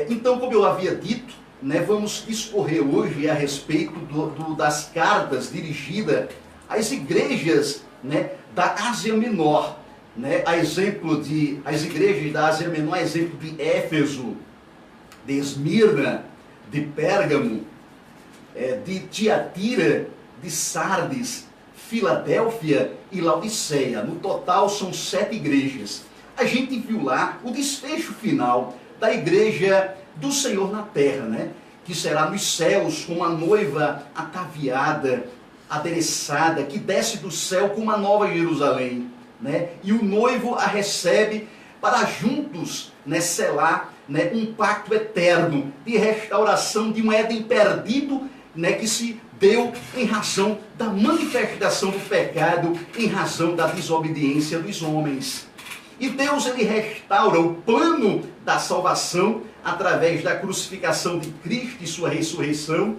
Então, como eu havia dito, né, vamos discorrer hoje a respeito das cartas dirigidas às igrejas, né, da Ásia Menor. Né, as igrejas da Ásia Menor, a exemplo de Éfeso, de Esmirna, de Pérgamo, de Tiatira, de Sardes, Filadélfia e Laodiceia. No total são 7 igrejas. A gente viu lá o desfecho final da igreja do Senhor na terra, né? Que será nos céus com uma noiva ataviada, adereçada, que desce do céu com uma nova Jerusalém, né? E o noivo a recebe para juntos, né, selar, né, um pacto eterno de restauração de um Éden perdido, né, que se deu em razão da manifestação do pecado, em razão da desobediência dos homens. E Deus, ele restaura o plano da salvação através da crucificação de Cristo e sua ressurreição,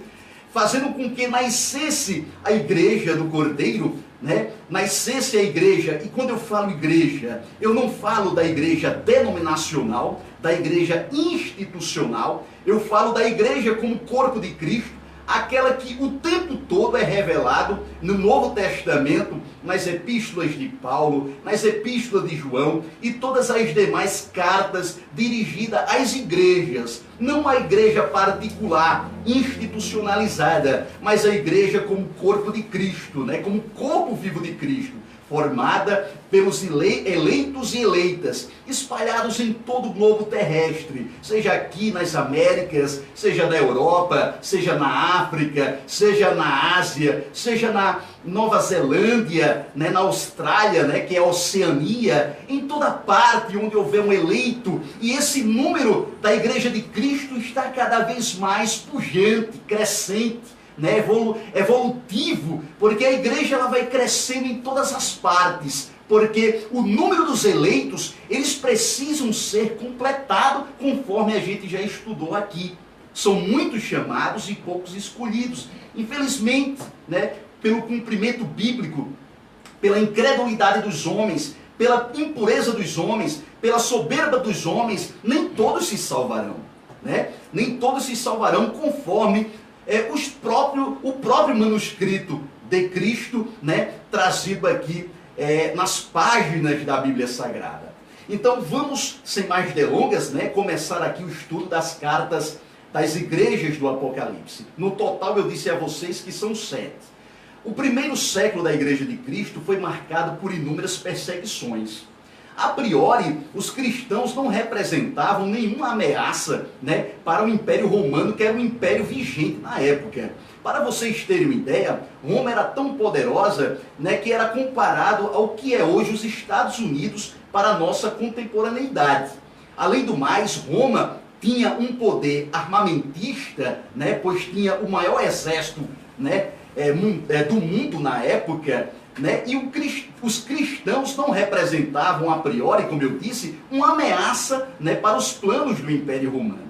fazendo com que nascesse a igreja do Cordeiro, né? Nascesse a igreja. E quando eu falo igreja, eu não falo da igreja denominacional, da igreja institucional, eu falo da igreja como corpo de Cristo, aquela que o tempo todo é revelado no Novo Testamento, nas epístolas de Paulo, nas epístolas de João e todas as demais cartas dirigidas às igrejas. Não a igreja particular, institucionalizada, mas a igreja como corpo de Cristo, né? Como corpo vivo de Cristo, formada pelos eleitos e eleitas, espalhados em todo o globo terrestre, seja aqui nas Américas, seja na Europa, seja na África, seja na Ásia, seja na Nova Zelândia, né, na Austrália, né, que é a Oceania, em toda parte onde houver um eleito. E esse número da Igreja de Cristo está cada vez mais pujante, crescente, né, evolutivo, porque a igreja ela vai crescendo em todas as partes, porque o número dos eleitos, eles precisam ser completados, conforme a gente já estudou aqui. São muitos chamados e poucos escolhidos. Infelizmente, né, pelo cumprimento bíblico, pela incredulidade dos homens, pela impureza dos homens, pela soberba dos homens, nem todos se salvarão, né? Nem todos se salvarão conforme o próprio manuscrito de Cristo, né, trazido aqui nas páginas da Bíblia Sagrada. Então vamos, sem mais delongas, né, começar aqui o estudo das cartas das igrejas do Apocalipse. No total eu disse a vocês que são 7. O primeiro século da Igreja de Cristo foi marcado por inúmeras perseguições. A priori, os cristãos não representavam nenhuma ameaça, né, para o Império Romano, que era um império vigente na época. Para vocês terem uma ideia, Roma era tão poderosa, né, que era comparado ao que é hoje os Estados Unidos para a nossa contemporaneidade. Além do mais, Roma tinha um poder armamentista, né, pois tinha o maior exército, né, do mundo na época, né? E os cristãos não representavam a priori, como eu disse, uma ameaça, né, para os planos do Império Romano.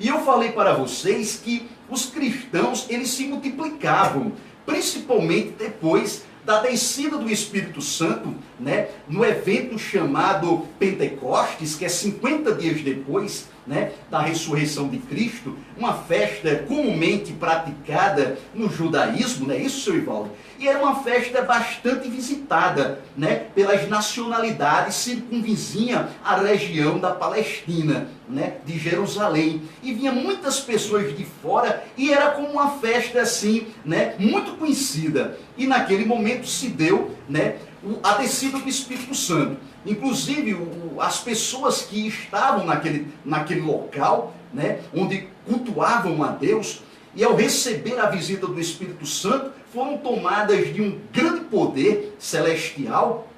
E eu falei para vocês que os cristãos, eles se multiplicavam, principalmente depois da descida do Espírito Santo, né, no evento chamado Pentecostes, que é 50 dias depois, né, da ressurreição de Cristo, uma festa comumente praticada no judaísmo, não é isso, seu Ivaldo? E era uma festa bastante visitada, né, pelas nacionalidades circunvizinhas à região da Palestina, né, de Jerusalém. E vinha muitas pessoas de fora e era como uma festa assim, né, muito conhecida. E naquele momento se deu, né, a descida do Espírito Santo. Inclusive, as pessoas que estavam naquele local, né, onde cultuavam a Deus, e ao receber a visita do Espírito Santo, foram tomadas de um grande poder celestial,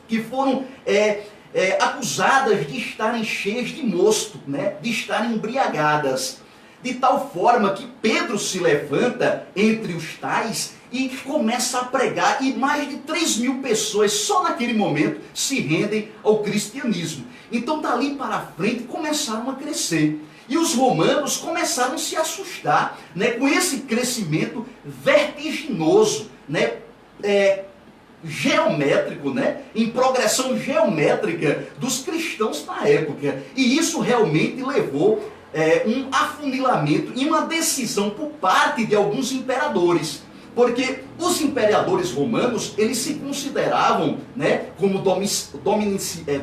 que foram acusadas de estarem cheias de mosto, né, de estarem embriagadas. De tal forma que Pedro se levanta entre os tais e começa a pregar, e mais de 3.000 pessoas só naquele momento se rendem ao cristianismo. Então dali para frente começaram a crescer. E os romanos começaram a se assustar, né, com esse crescimento vertiginoso, né, geométrico, né, em progressão geométrica dos cristãos na época. E isso realmente levou um afunilamento e uma decisão por parte de alguns imperadores. Porque os imperadores romanos, eles se consideravam, né, como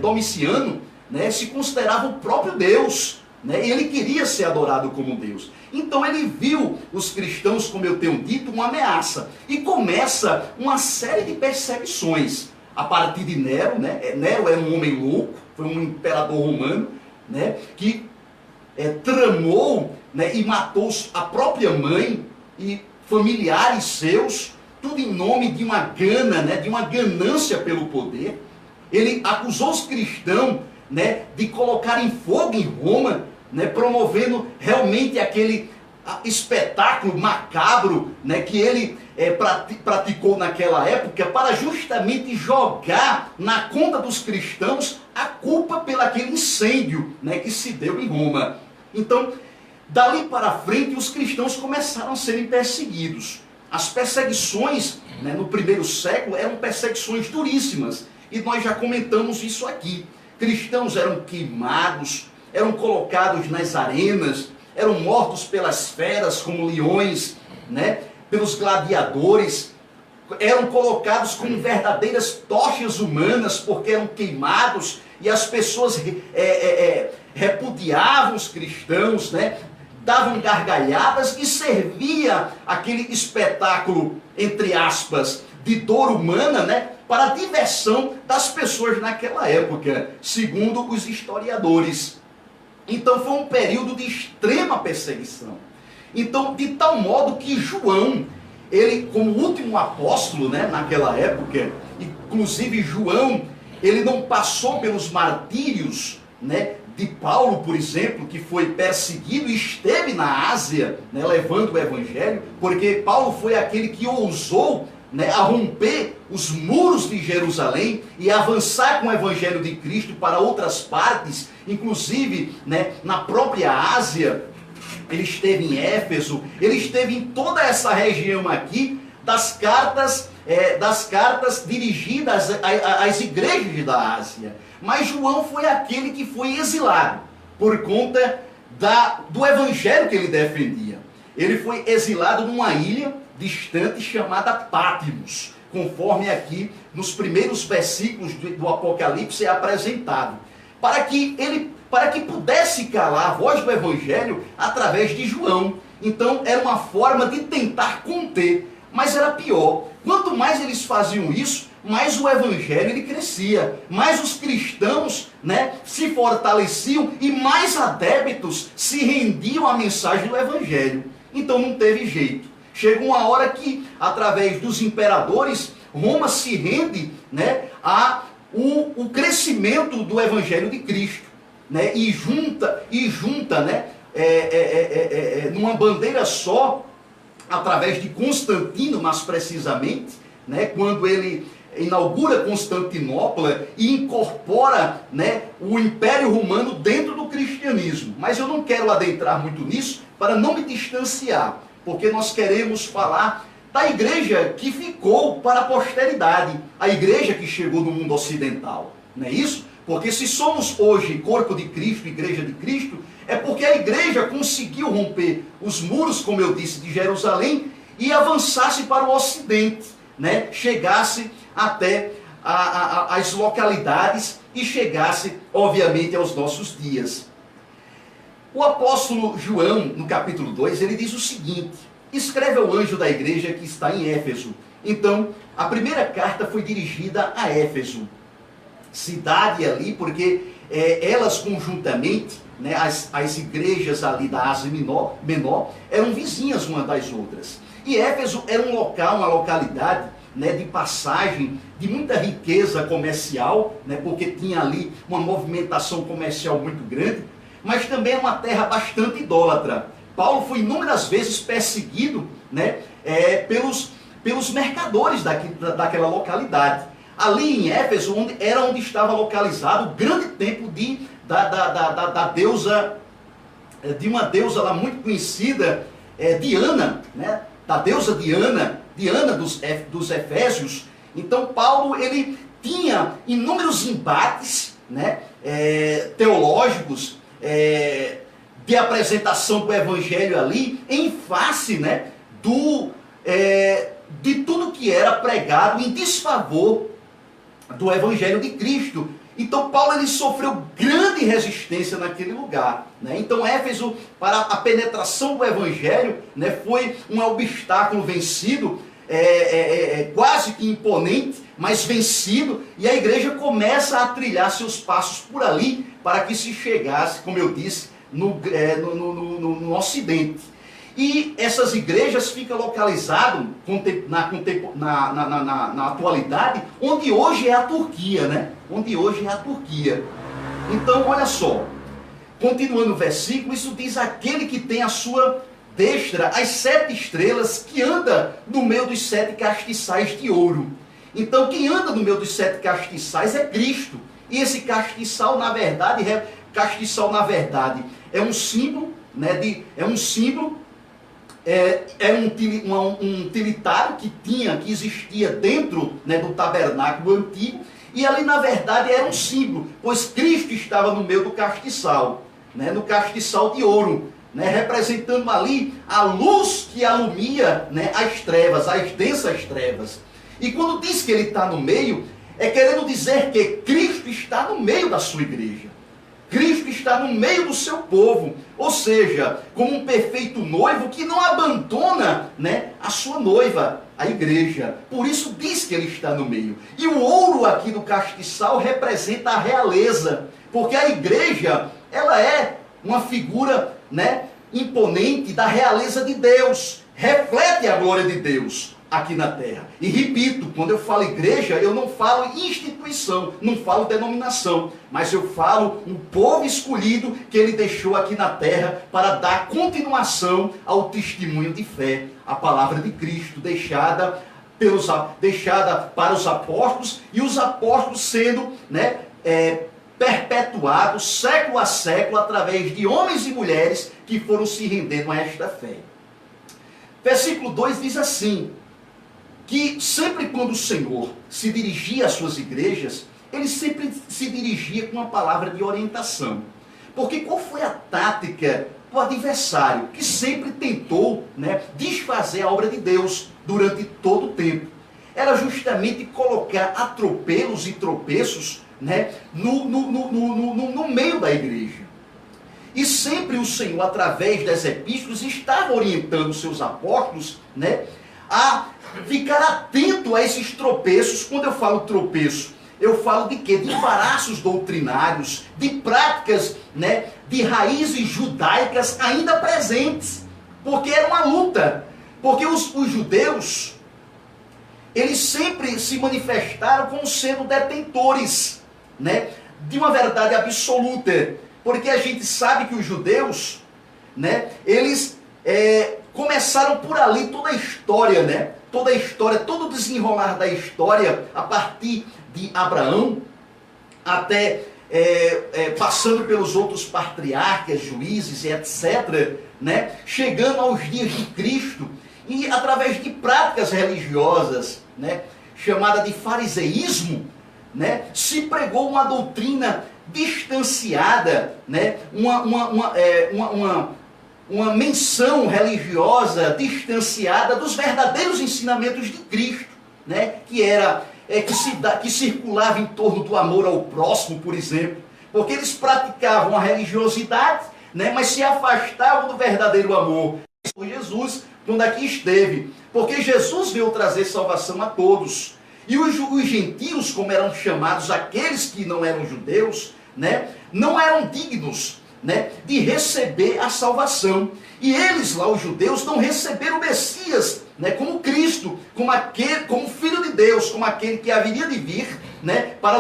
Domiciano, né, se considerava o próprio Deus, né, e ele queria ser adorado como Deus. Então ele viu os cristãos, como eu tenho dito, uma ameaça. E começa uma série de perseguições. A partir de Nero, né, Nero era um homem louco, foi um imperador romano, né, que tramou, né, e matou a própria mãe e familiares seus, tudo em nome de uma gana, né, de uma ganância pelo poder. Ele acusou os cristãos, né, de colocarem fogo em Roma, né, promovendo realmente aquele espetáculo macabro, né, que ele praticou naquela época, para justamente jogar na conta dos cristãos a culpa pelo aquele incêndio, né, que se deu em Roma. Então, dali para frente, os cristãos começaram a serem perseguidos. As perseguições, né, no primeiro século eram perseguições duríssimas, e nós já comentamos isso aqui. Cristãos eram queimados, eram colocados nas arenas, eram mortos pelas feras como leões, né, pelos gladiadores, eram colocados como verdadeiras tochas humanas, porque eram queimados, e as pessoas repudiavam os cristãos, né, davam gargalhadas e servia aquele espetáculo, entre aspas, de dor humana, né, para a diversão das pessoas naquela época, segundo os historiadores. Então foi um período de extrema perseguição. Então, de tal modo que João, ele como último apóstolo, né, naquela época, inclusive João, ele não passou pelos martírios, né, de Paulo, por exemplo, que foi perseguido e esteve na Ásia, né, levando o evangelho, porque Paulo foi aquele que ousou, né, a romper os muros de Jerusalém e avançar com o evangelho de Cristo para outras partes, inclusive, né, na própria Ásia. Ele esteve em Éfeso, ele esteve em toda essa região aqui das cartas dirigidas às igrejas da Ásia. Mas João foi aquele que foi exilado por conta do evangelho que ele defendia. Ele foi exilado numa ilha distante chamada Patmos, conforme aqui nos primeiros versículos do Apocalipse é apresentado, para que pudesse calar a voz do evangelho através de João. Então era uma forma de tentar conter, mas era pior. Quanto mais eles faziam isso, mais o evangelho ele crescia, mais os cristãos, né, se fortaleciam e mais adeptos se rendiam à mensagem do evangelho. Então não teve jeito. Chega uma hora que, através dos imperadores, Roma se rende, né, o crescimento do evangelho de Cristo, né, e junta, né, numa bandeira só, através de Constantino, mais precisamente, né, quando ele inaugura Constantinopla e incorpora, né, o Império Romano dentro do cristianismo. Mas eu não quero adentrar muito nisso para não me distanciar, porque nós queremos falar da igreja que ficou para a posteridade, a igreja que chegou no mundo ocidental, não é isso? Porque se somos hoje corpo de Cristo, igreja de Cristo, é porque a igreja conseguiu romper os muros, como eu disse, de Jerusalém e avançasse para o ocidente, né? Chegasse até as localidades e chegasse, obviamente, aos nossos dias. O apóstolo João, no capítulo 2, ele diz o seguinte: escreve ao anjo da igreja que está em Éfeso. Então, a primeira carta foi dirigida a Éfeso, cidade ali, porque elas conjuntamente, né, as igrejas ali da Ásia Menor, eram vizinhas uma das outras. E Éfeso era um local, uma localidade, né, de passagem, de muita riqueza comercial, né, porque tinha ali uma movimentação comercial muito grande, mas também é uma terra bastante idólatra. Paulo foi inúmeras vezes perseguido, né, pelos mercadores daquela localidade. Ali em Éfeso, onde estava localizado o grande templo da deusa, de uma deusa lá muito conhecida, Diana, né, da deusa Diana dos Efésios. Então Paulo, ele tinha inúmeros embates, né, teológicos, de apresentação do evangelho ali, em face, né, de tudo que era pregado em desfavor do evangelho de Cristo. Então Paulo, ele sofreu grande resistência naquele lugar, né? Então Éfeso, para a penetração do evangelho, né, foi um obstáculo vencido, quase que imponente, mas vencido, e a igreja começa a trilhar seus passos por ali, para que se chegasse, como eu disse, no Ocidente. E essas igrejas ficam localizadas na atualidade, onde hoje é a Turquia, né? Onde hoje é a Turquia. Então, olha só, continuando o versículo, isso diz: aquele que tem a sua destra as 7 estrelas, que anda no meio dos 7 castiçais de ouro. Então, quem anda no meio dos 7 castiçais é Cristo. E esse castiçal, na verdade, é um símbolo, né, um utilitário que existia dentro, né, do tabernáculo antigo, e ali na verdade era um símbolo, pois Cristo estava no meio do castiçal, né, no castiçal de ouro, né, representando ali a luz que alumia, né, as trevas, as densas trevas. E quando diz que ele está no meio, é querendo dizer que Cristo está no meio da sua igreja. Cristo está no meio do seu povo, ou seja, como um perfeito noivo que não abandona, né, a sua noiva, a igreja. Por isso diz que ele está no meio. E o ouro aqui do castiçal representa a realeza, porque a igreja, ela é uma figura, né, imponente da realeza de Deus, reflete a glória de Deus aqui na terra. E repito, quando eu falo igreja, eu não falo instituição, não falo denominação, mas eu falo um povo escolhido que ele deixou aqui na terra para dar continuação ao testemunho de fé, a palavra de Cristo deixada para os apóstolos, e os apóstolos sendo, né, perpetuados século a século através de homens e mulheres que foram se rendendo a esta fé. Versículo 2 diz assim: que sempre quando o Senhor se dirigia às suas igrejas, ele sempre se dirigia com uma palavra de orientação. Porque qual foi a tática do adversário, que sempre tentou, né, desfazer a obra de Deus durante todo o tempo? Era justamente colocar atropelos e tropeços, né, no meio da igreja. E sempre o Senhor, através das epístolas, estava orientando os seus apóstolos, né, a ficar atento a esses tropeços. Quando eu falo tropeço, eu falo de quê? De embaraços doutrinários, de práticas, né, de raízes judaicas ainda presentes. Porque era uma luta. Porque os judeus, eles sempre se manifestaram como sendo detentores, né, de uma verdade absoluta. Porque a gente sabe que os judeus, né, eles começaram por ali toda a história, né? Toda a história, todo o desenrolar da história, a partir de Abraão, até passando pelos outros patriarcas, juízes e etc., né? Chegando aos dias de Cristo, e através de práticas religiosas, né, chamada de fariseísmo, né, se pregou uma doutrina distanciada, né, uma menção religiosa distanciada dos verdadeiros ensinamentos de Cristo, né? Que circulava em torno do amor ao próximo, por exemplo, porque eles praticavam a religiosidade, né? Mas se afastavam do verdadeiro amor por Jesus quando aqui esteve, porque Jesus veio trazer salvação a todos. E os gentios, como eram chamados, aqueles que não eram judeus, né, não eram dignos, né, de receber a salvação. E eles lá, os judeus, não receberam o Messias, né, como Cristo, como Filho de Deus, como aquele que haveria de vir, né, para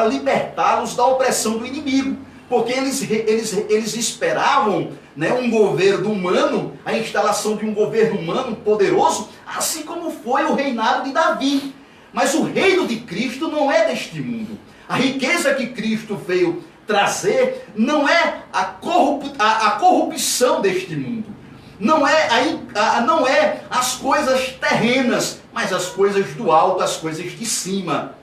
libertá-los da opressão do inimigo. Porque eles esperavam, né, um governo humano, a instalação de um governo humano poderoso, assim como foi o reinado de Davi. Mas o reino de Cristo não é deste mundo. A riqueza que Cristo veio trazer não é a corrupção deste mundo. Não é as coisas terrenas mas as coisas do alto, as coisas de cima.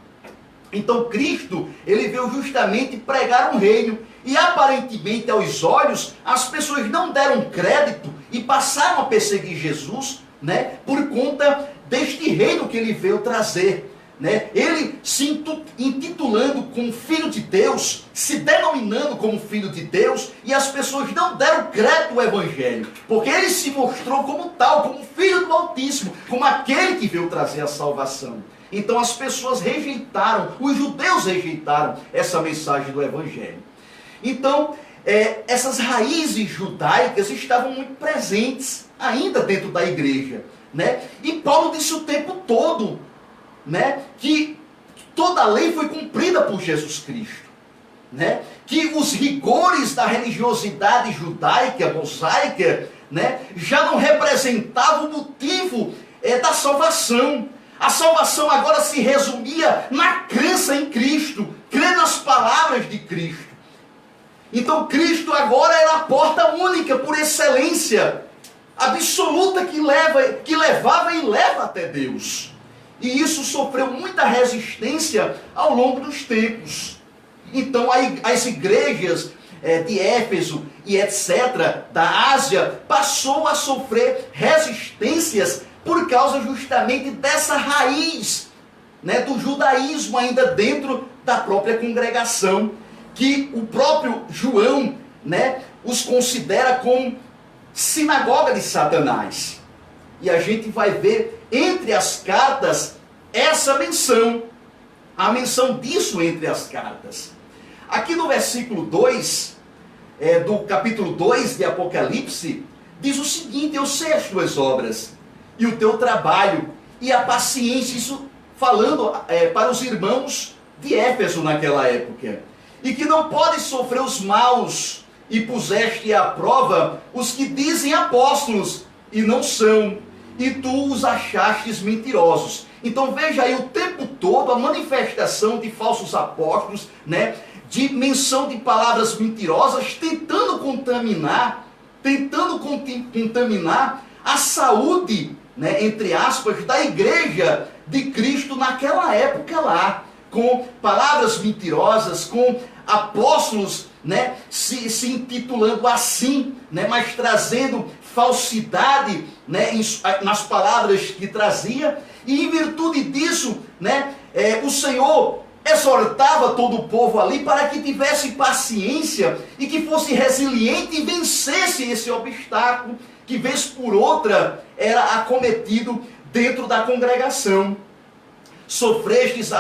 Então Cristo, ele veio justamente pregar um reino, e aparentemente aos olhos, as pessoas não deram crédito e passaram a perseguir Jesus, né, por conta deste reino que ele veio trazer. Né? Ele se intitulando como Filho de Deus, se denominando como Filho de Deus, e as pessoas não deram crédito ao Evangelho, porque ele se mostrou como tal, como Filho do Altíssimo, como aquele que veio trazer a salvação. Então as pessoas rejeitaram, os judeus rejeitaram essa mensagem do Evangelho. Então, essas raízes judaicas estavam muito presentes ainda dentro da igreja. Né? E Paulo disse o tempo todo, né, que toda a lei foi cumprida por Jesus Cristo. Né? Que os rigores da religiosidade judaica, mosaica, né, já não representavam o motivo da salvação. A salvação agora se resumia na crença em Cristo, crer nas palavras de Cristo. Então Cristo agora era a porta única, por excelência, absoluta, que levava e leva até Deus. E isso sofreu muita resistência ao longo dos tempos. Então as igrejas de Éfeso e etc., da Ásia, passou a sofrer resistências por causa justamente dessa raiz, né, do judaísmo ainda dentro da própria congregação, que o próprio João, né, os considera como sinagoga de Satanás. E a gente vai ver entre as cartas essa menção, a menção disso entre as cartas. Aqui no versículo 2, do capítulo 2 de Apocalipse, diz o seguinte: eu sei as tuas obras, e o teu trabalho, e a paciência, isso falando para os irmãos de Éfeso naquela época, e que não podes sofrer os maus, e puseste à prova os que dizem apóstolos, e não são, e tu os achastes mentirosos. Então veja aí o tempo todo a manifestação de falsos apóstolos, né, de menção de palavras mentirosas, tentando contaminar a saúde, né, entre aspas, da igreja de Cristo naquela época lá, com palavras mentirosas, com apóstolos, né, se intitulando assim, né, mas trazendo falsidade, né, nas palavras que trazia. E em virtude disso, né, o Senhor exortava todo o povo ali para que tivesse paciência e que fosse resiliente e vencesse esse obstáculo que vez por outra era acometido dentro da congregação. Sofrestes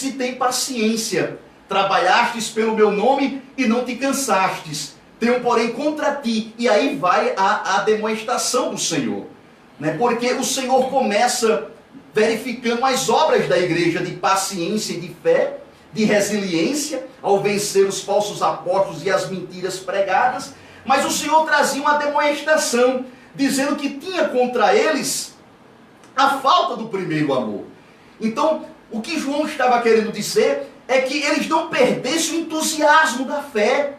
e tem paciência, trabalhastes pelo meu nome e não te cansastes, tenho porém contra ti. E aí vai a demonstração do Senhor, né? Porque o Senhor começa verificando as obras da igreja de paciência e de fé, de resiliência, ao vencer os falsos apóstolos e as mentiras pregadas. Mas o Senhor trazia uma demonstração, dizendo que tinha contra eles a falta do primeiro amor. Então, o que João estava querendo dizer é que eles não perdessem o entusiasmo da fé.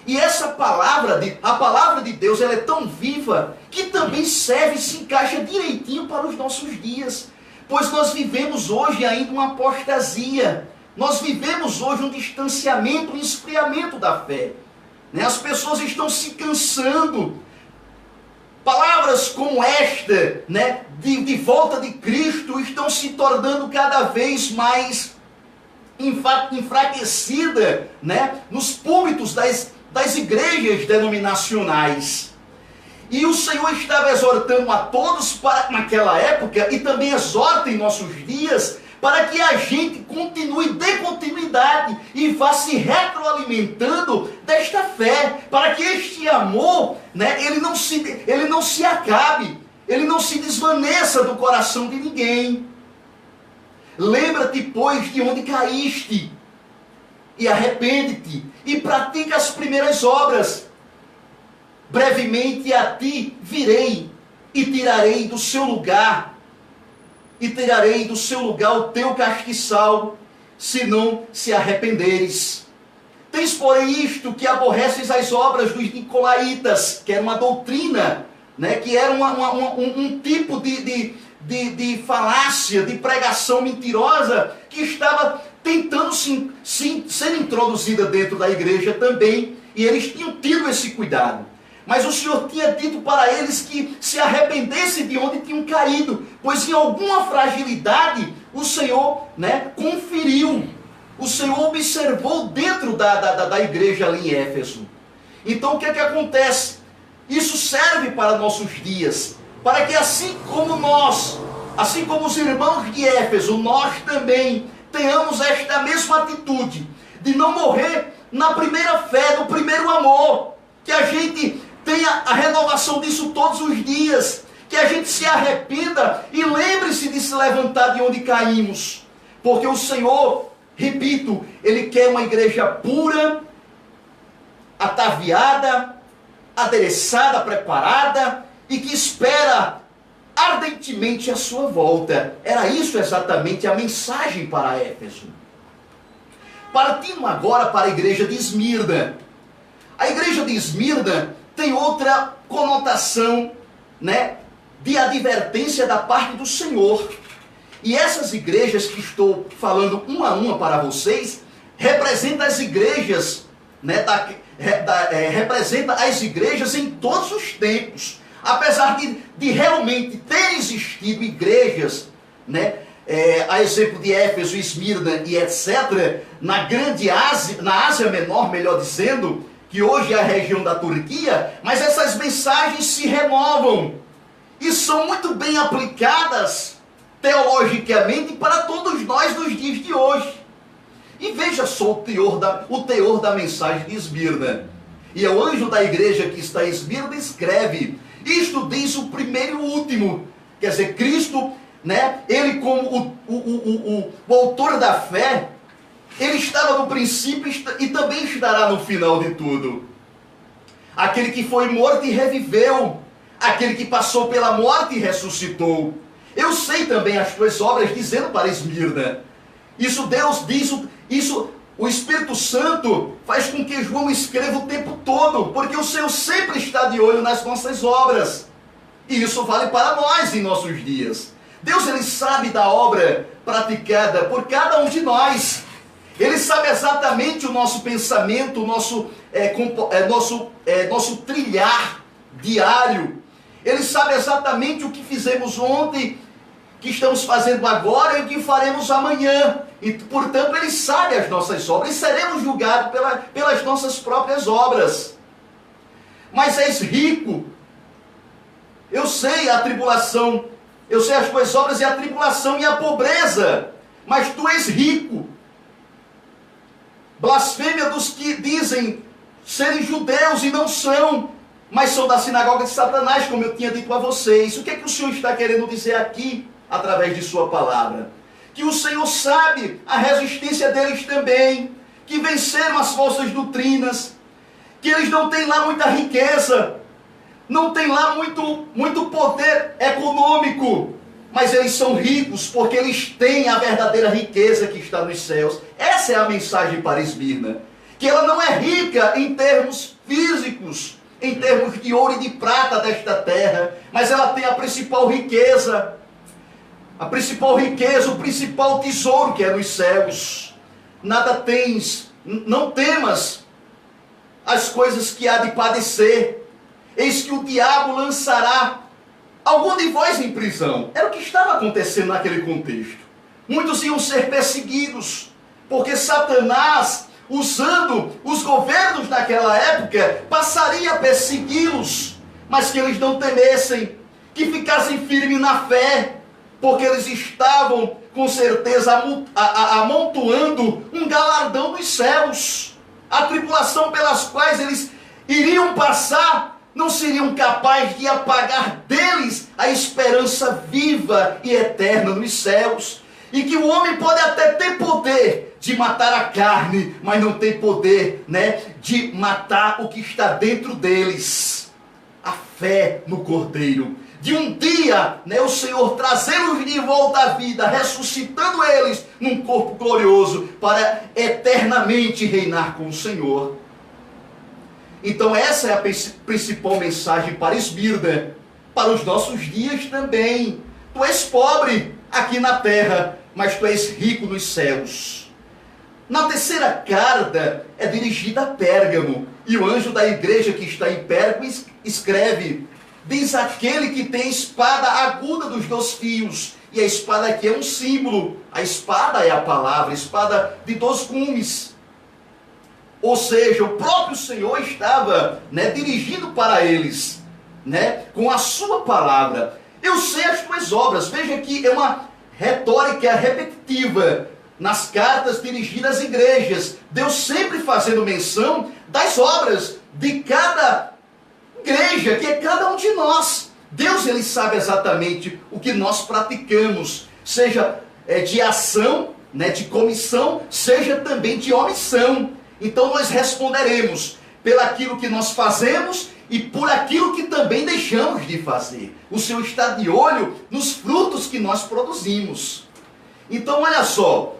E essa palavra, a palavra de Deus, ela é tão viva que também serve e se encaixa direitinho para os nossos dias. Pois nós vivemos hoje ainda uma apostasia. Nós vivemos hoje um distanciamento, um esfriamento da fé. Né? As pessoas estão se cansando. Palavras como esta, né, de volta de Cristo, estão se tornando cada vez mais enfraquecida, né, nos púlpitos das igrejas denominacionais. E o Senhor estava exortando a todos naquela época, e também exorta em nossos dias, para que a gente dê continuidade e vá se retroalimentando desta fé, para que este amor, né, ele não se acabe, ele não se desvaneça do coração de ninguém. Lembra-te, pois, de onde caíste, e arrepende-te, e pratica as primeiras obras. Brevemente a ti virei, e tirarei do seu lugar o teu castiçal, se não se arrependeres. Tens, porém, isto, que aborreces as obras dos nicolaítas, que era uma doutrina, né, que era um tipo de falácia, de pregação mentirosa, que estava tentando ser introduzida dentro da igreja também, e eles tinham tido esse cuidado. Mas o Senhor tinha dito para eles que se arrependessem de onde tinham caído, pois em alguma fragilidade o Senhor, né, conferiu, o Senhor observou dentro da igreja ali em Éfeso. Então o que é que acontece? Isso serve para nossos dias, para que assim como nós, assim como os irmãos de Éfeso, nós também tenhamos esta mesma atitude, de não morrer na primeira fé, no primeiro amor, que a gente tenha a renovação disso todos os dias, que a gente se arrependa e lembre-se de se levantar de onde caímos, porque o Senhor, repito, Ele quer uma igreja pura, ataviada, adereçada, preparada e que espera ardentemente a sua volta. Era isso exatamente a mensagem para Éfeso. Partindo agora para a igreja de Esmirna. A igreja de Esmirna tem outra conotação, né, de advertência da parte do Senhor. E essas igrejas que estou falando uma a uma para vocês, representam as igrejas, né, representa as igrejas em todos os tempos. Apesar de realmente ter existido igrejas, né, a exemplo de Éfeso, Esmirna e etc., na grande Ásia, na Ásia Menor, melhor dizendo, que hoje é a região da Turquia, mas essas mensagens se renovam e são muito bem aplicadas teologicamente para todos nós nos dias de hoje. E veja só o teor da mensagem de Esmirna. E o anjo da igreja que está em Esmirna escreve: isto diz o primeiro e o último. Quer dizer, Cristo, né, ele como o autor da fé, ele estava no princípio e também estará no final de tudo. Aquele que foi morto e reviveu, aquele que passou pela morte e ressuscitou. Eu sei também as tuas obras, dizendo para Esmirna. Isso Deus diz, isso o Espírito Santo faz com que João escreva o tempo todo, porque o Senhor sempre está de olho nas nossas obras. E isso vale para nós em nossos dias. Deus, Ele sabe da obra praticada por cada um de nós. Ele sabe exatamente o nosso pensamento, o nosso trilhar diário. Ele sabe exatamente o que fizemos ontem, que estamos fazendo agora e o que faremos amanhã. E, portanto, Ele sabe as nossas obras e seremos julgados pelas nossas próprias obras. Mas és rico. Eu sei a tribulação, eu sei as tuas obras e a tribulação e a pobreza, mas tu és rico. Blasfêmia dos que dizem serem judeus e não são, mas são da sinagoga de Satanás, como eu tinha dito a vocês. O que é que o Senhor está querendo dizer aqui, através de sua palavra? Que o Senhor sabe a resistência deles também, que venceram as falsas doutrinas, que eles não têm lá muita riqueza, não têm lá muito poder econômico, mas eles são ricos porque eles têm a verdadeira riqueza que está nos céus. Essa é a mensagem para Esmirna, que ela não é rica em termos físicos, em termos de ouro e de prata desta terra, mas ela tem a principal riqueza, o principal tesouro que é nos céus. Nada tens, não temas as coisas que há de padecer, eis que o diabo lançará algum de vós em prisão. Era o que estava acontecendo naquele contexto. Muitos iam ser perseguidos, porque Satanás, usando os governos daquela época, passaria a persegui-los, mas que eles não temessem, que ficassem firmes na fé, porque eles estavam, com certeza, amontoando um galardão dos céus. A tribulação pelas quais eles iriam passar não seriam capazes de apagar deles a esperança viva e eterna nos céus. E que o homem pode até ter poder de matar a carne, mas não tem poder, né, de matar o que está dentro deles. A fé no Cordeiro. De um dia, né, o Senhor trazê-los de volta à vida, ressuscitando eles num corpo glorioso, para eternamente reinar com o Senhor. Então essa é a principal mensagem para Esmirna. para os nossos dias também. Tu és pobre aqui na terra, mas tu és rico nos céus. Na terceira carta é dirigida a Pérgamo, e o anjo da igreja que está em Pérgamo escreve: diz aquele que tem espada aguda dos 2 fios, e a espada aqui é um símbolo, a espada é a palavra, a espada de 2 gumes. Ou seja, o próprio Senhor estava, dirigindo para eles, com a sua palavra. Eu sei as tuas obras. Veja que é uma retórica repetitiva nas cartas dirigidas às igrejas. Deus sempre fazendo menção das obras de cada igreja, que é cada um de nós. Deus, ele sabe exatamente o que nós praticamos, seja de ação, de comissão, seja também de omissão. Então nós responderemos pelaquilo que nós fazemos e por aquilo que também deixamos de fazer. O Senhor está de olho nos frutos que nós produzimos. Então olha só,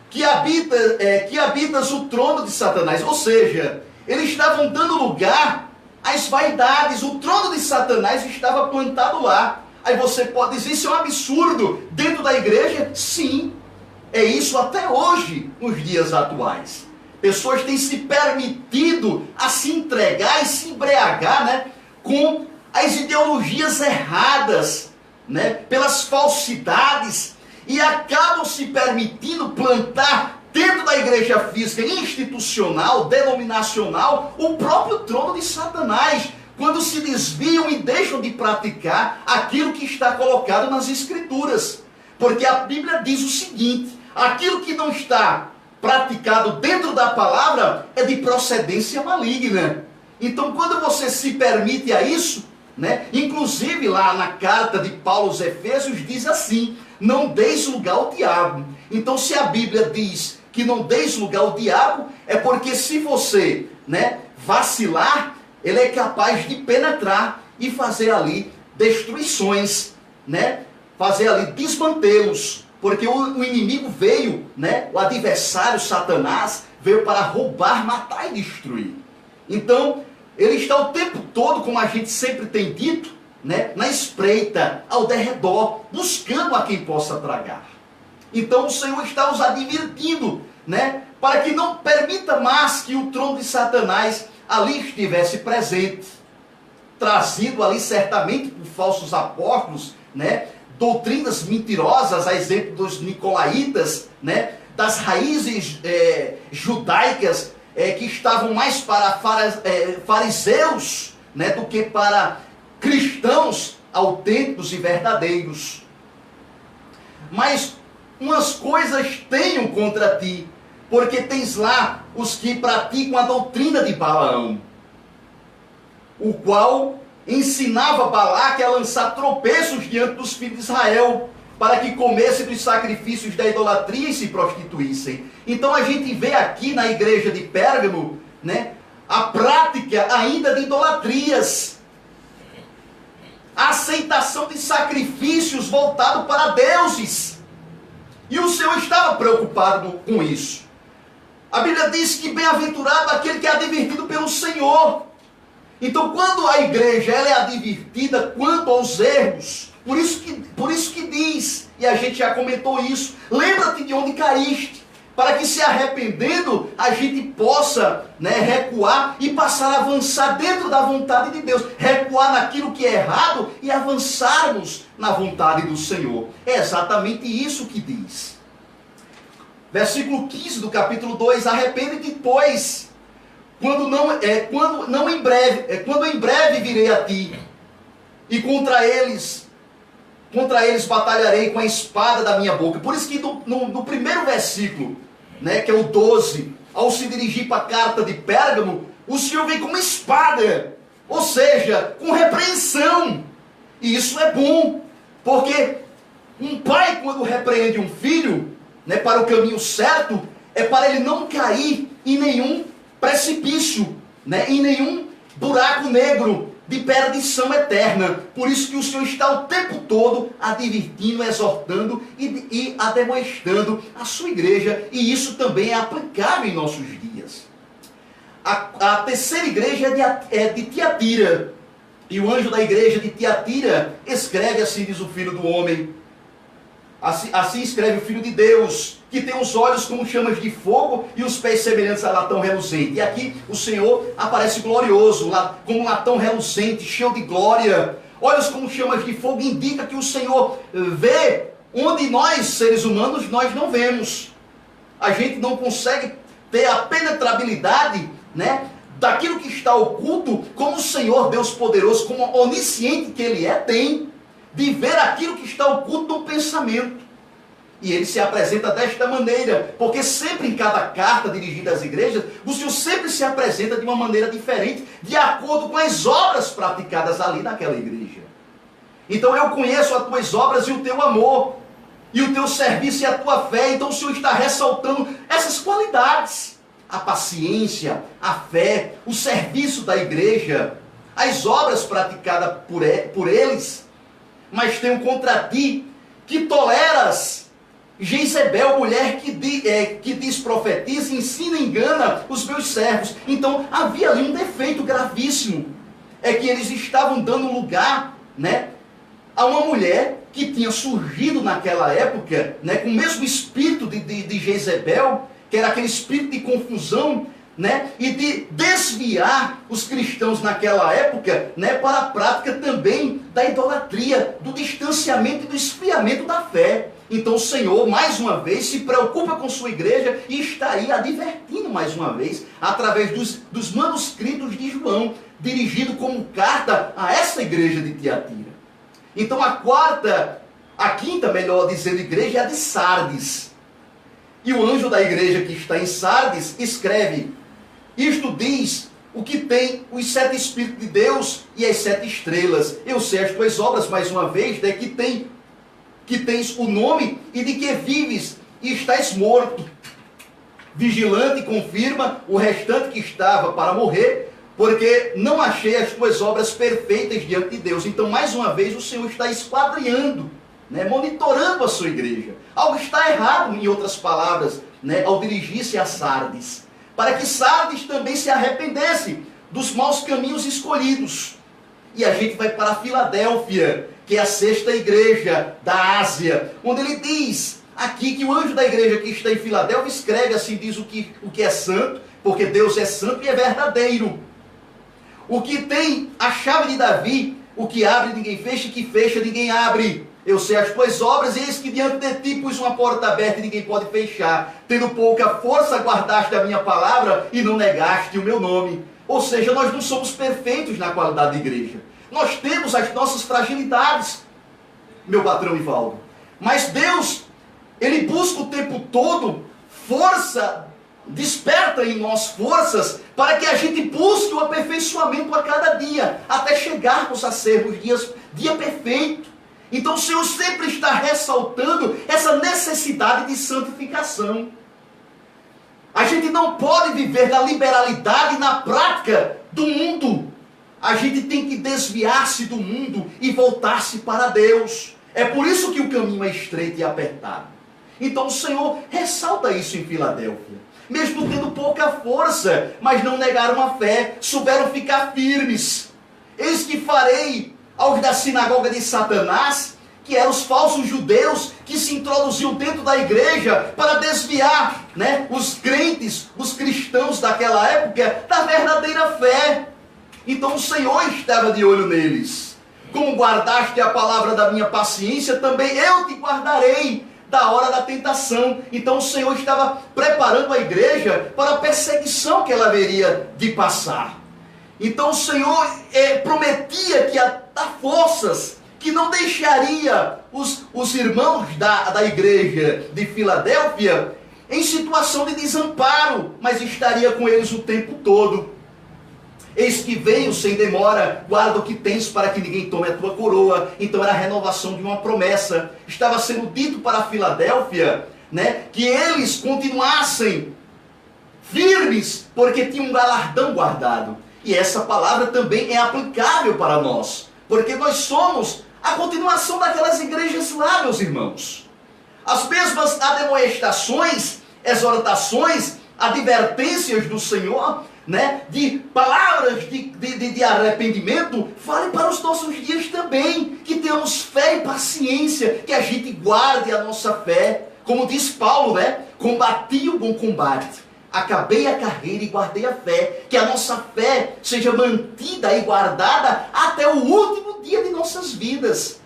que habitas o trono de Satanás, ou seja, eles estavam dando lugar às vaidades, o trono de Satanás estava plantado lá. Aí você pode dizer, isso é um absurdo dentro da igreja? Sim, é isso até hoje, nos dias atuais. Pessoas têm se permitido a se entregar e se embriagar, com as ideologias erradas, pelas falsidades, e acabam se permitindo plantar dentro da igreja física, institucional, denominacional, o próprio trono de Satanás, quando se desviam e deixam de praticar aquilo que está colocado nas Escrituras. Porque a Bíblia diz o seguinte: aquilo que não está praticado dentro da palavra é de procedência maligna. Então, quando você se permite a isso, inclusive lá na carta de Paulo aos Efésios diz assim: não deis lugar ao diabo. Então, se a Bíblia diz que não deis lugar ao diabo, é porque se você vacilar, ele é capaz de penetrar e fazer ali destruições, fazer ali desmantelos. Porque o inimigo veio, o adversário Satanás veio para roubar, matar e destruir. Então, ele está o tempo todo, como a gente sempre tem dito, na espreita, ao derredor, buscando a quem possa tragar. Então o Senhor está os advertindo, para que não permita mais que o trono de Satanás ali estivesse presente, trazido ali certamente por falsos apóstolos, doutrinas mentirosas, a exemplo dos nicolaítas, das raízes judaicas, que estavam mais para fariseus, do que para cristãos autênticos e verdadeiros. Mas umas coisas tenho contra ti, porque tens lá os que praticam a doutrina de Balaão, o qual ensinava Balaque a lançar tropeços diante dos filhos de Israel, para que comessem dos sacrifícios da idolatria e se prostituíssem. Então a gente vê aqui na igreja de Pérgamo, a prática ainda de idolatrias, a aceitação de sacrifícios voltados para deuses. E o Senhor estava preocupado com isso. A Bíblia diz que bem-aventurado aquele que é advertido pelo Senhor. Então, quando a igreja ela é advertida quanto aos erros, por isso que diz, e a gente já comentou isso, lembra-te de onde caíste, para que se arrependendo, a gente possa recuar e passar a avançar dentro da vontade de Deus, recuar naquilo que é errado e avançarmos na vontade do Senhor. É exatamente isso que diz. Versículo 15 do capítulo 2, arrepende-te, pois, quando em breve virei a ti, e contra eles batalharei com a espada da minha boca. Por isso que no primeiro versículo, que é o 12, ao se dirigir para a carta de Pérgamo, o Senhor vem com uma espada, ou seja, com repreensão. E isso é bom, porque um pai, quando repreende um filho para o caminho certo, é para ele não cair em nenhum precipício, em nenhum buraco negro de perdição eterna. Por isso que o Senhor está o tempo todo advertindo, exortando e ademoestando a sua igreja, e isso também é aplicável em nossos dias. A terceira igreja é de Tiatira, E o anjo da igreja de Tiatira escreve assim, diz o Filho do Homem. Assim escreve o Filho de Deus, que tem os olhos como chamas de fogo e os pés semelhantes a latão reluzente. E aqui o Senhor aparece glorioso, como um latão reluzente, cheio de glória. Olhos como chamas de fogo indica que o Senhor vê onde nós, seres humanos, nós não vemos. A gente não consegue ter a penetrabilidade, né, daquilo que está oculto, como o Senhor Deus poderoso, como onisciente que Ele tem, de ver aquilo que está oculto no pensamento. E Ele se apresenta desta maneira, porque sempre em cada carta dirigida às igrejas, o Senhor sempre se apresenta de uma maneira diferente, de acordo com as obras praticadas ali naquela igreja. Então eu conheço as tuas obras e o teu amor, e o teu serviço e a tua fé. Então o Senhor está ressaltando essas qualidades: a paciência, a fé, o serviço da igreja, as obras praticadas por eles. Mas tenho contra ti que toleras Jezebel, mulher que diz, profetiza, ensina e engana os meus servos. Então havia ali um defeito gravíssimo, é que eles estavam dando lugar, né, a uma mulher que tinha surgido naquela época, né, com o mesmo espírito de Jezebel, que era aquele espírito de confusão, né, e de desviar os cristãos naquela época, né, para a prática também da idolatria, do distanciamento e do esfriamento da fé. Então o Senhor, mais uma vez, se preocupa com sua igreja e está aí advertindo mais uma vez, através dos manuscritos de João, dirigido como carta a essa igreja de Tiatira. Então a quinta, melhor dizendo, igreja é a de Sardes. E o anjo da igreja que está em Sardes escreve: isto diz o que tem os 7 Espíritos de Deus e as 7 estrelas. Eu sei as tuas obras, mais uma vez, né, que tens o nome e de que vives e estás morto. Vigilante confirma o restante que estava para morrer, porque não achei as tuas obras perfeitas diante de Deus. Então, mais uma vez, o Senhor está esquadrinhando, né, monitorando a sua igreja. Algo está errado, em outras palavras, né, ao dirigir-se a Sardes, para que Sardes também se arrependesse dos maus caminhos escolhidos. E a gente vai para a Filadélfia, que é a 6ª igreja da Ásia, onde ele diz aqui que o anjo da igreja que está em Filadélfia escreve assim, diz o que é santo, porque Deus é santo e é verdadeiro. O que tem a chave de Davi, o que abre ninguém fecha, e que fecha ninguém abre. Eu sei as tuas obras, e eis que diante de ti pus uma porta aberta e ninguém pode fechar. Tendo pouca força, guardaste a minha palavra e não negaste o meu nome. Ou seja, nós não somos perfeitos na qualidade de igreja. Nós temos as nossas fragilidades, meu patrão Ivaldo. Mas Deus, Ele busca o tempo todo força, desperta em nós forças para que a gente busque o aperfeiçoamento a cada dia, até chegarmos a sermos dia perfeito. Então o Senhor sempre está ressaltando essa necessidade de santificação. A gente não pode viver da liberalidade na prática do mundo. A gente tem que desviar-se do mundo e voltar-se para Deus. É por isso que o caminho é estreito e apertado. Então o Senhor ressalta isso em Filadélfia. Mesmo tendo pouca força, mas não negaram a fé, souberam ficar firmes. Eis que farei aos da sinagoga de Satanás, que eram os falsos judeus que se introduziam dentro da igreja para desviar, né, os crentes, os cristãos daquela época, da verdadeira fé. Então o Senhor estava de olho neles. Como guardaste a palavra da minha paciência, também eu te guardarei da hora da tentação. Então o Senhor estava preparando a igreja para a perseguição que ela haveria de passar. Então o Senhor prometia que ia dar forças, que não deixaria os irmãos da igreja de Filadélfia em situação de desamparo, mas estaria com eles o tempo todo. Eis que venho sem demora, guarda o que tens para que ninguém tome a tua coroa. Então era a renovação de uma promessa. Estava sendo dito para a Filadélfia, né, que eles continuassem firmes, porque tinham um galardão guardado. E essa palavra também é aplicável para nós, porque nós somos a continuação daquelas igrejas lá, meus irmãos. As mesmas admoestações, exortações, advertências do Senhor, né, de palavras de de arrependimento, vale para os nossos dias também. Que tenhamos fé e paciência, que a gente guarde a nossa fé. Como diz Paulo, né? Combati o bom combate, acabei a carreira e guardei a fé. Que a nossa fé seja mantida e guardada até o último dia de nossas vidas.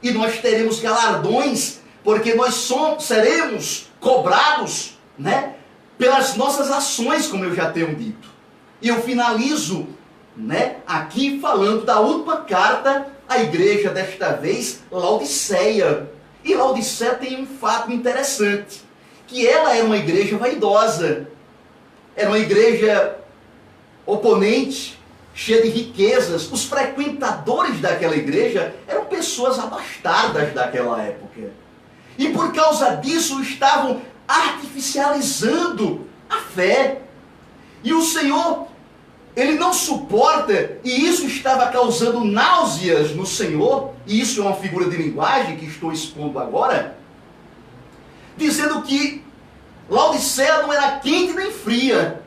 E nós teremos galardões, porque nós seremos cobrados, né, pelas nossas ações, como eu já tenho dito. E eu finalizo, né, aqui falando da última carta à igreja, desta vez, Laodiceia. E Laodiceia tem um fato interessante, que ela era uma igreja vaidosa, era uma igreja oponente, cheia de riquezas. Os frequentadores daquela igreja eram pessoas abastadas daquela época. E por causa disso estavam artificializando a fé. E o Senhor, Ele não suporta, e isso estava causando náuseas no Senhor, e isso é uma figura de linguagem que estou expondo agora, dizendo que Laodiceia não era quente nem fria,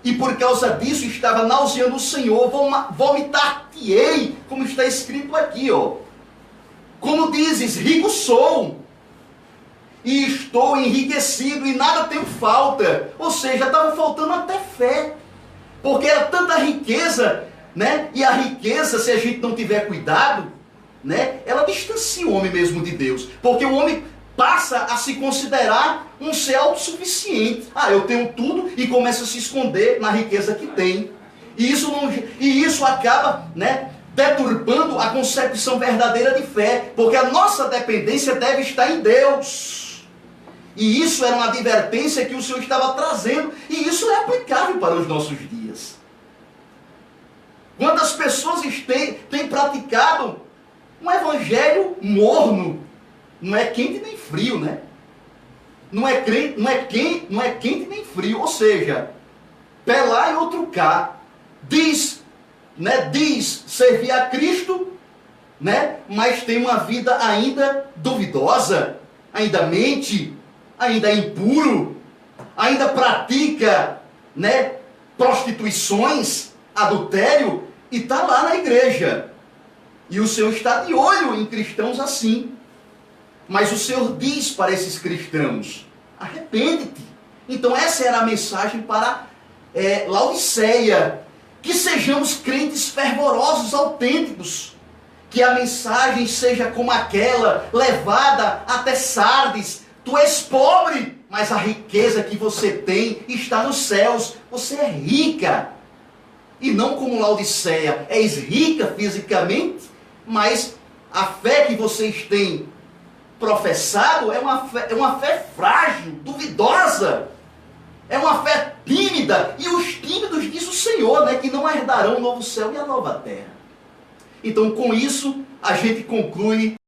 e por causa disso estava nauseando o Senhor. Vomitar-te-ei, como está escrito aqui, ó. Como dizes, rico sou, e estou enriquecido, e nada tenho falta. Ou seja, estava faltando até fé, porque era tanta riqueza, né? E a riqueza, se a gente não tiver cuidado, né, ela distancia o homem mesmo de Deus, porque o homem passa a se considerar um ser autossuficiente. Ah, eu tenho tudo, e começa a se esconder na riqueza que tem. E isso acaba, né, deturpando a concepção verdadeira de fé, porque a nossa dependência deve estar em Deus. E isso era uma advertência que o Senhor estava trazendo, e isso é aplicável para os nossos dias. Quantas pessoas têm praticado um evangelho morno? Não é quente nem frio, né? Não é quente nem frio, ou seja, pé lá e outro cá. Diz servir a Cristo, né? Mas tem uma vida ainda duvidosa, ainda mente, ainda é impuro, ainda pratica, né, prostituições, adultério, e está lá na igreja. E o Senhor está de olho em cristãos assim. Mas o Senhor diz para esses cristãos: arrepende-te. Então essa era a mensagem para Laodiceia. Que sejamos crentes fervorosos, autênticos. Que a mensagem seja como aquela levada até Sardes. Tu és pobre, mas a riqueza que você tem está nos céus. Você é rica. E não como Laodiceia, és rica fisicamente, mas a fé que vocês têm professado é uma fé frágil, duvidosa. É uma fé tímida. E os tímidos, diz o Senhor, né, que não herdarão o novo céu e a nova terra. Então, com isso, a gente conclui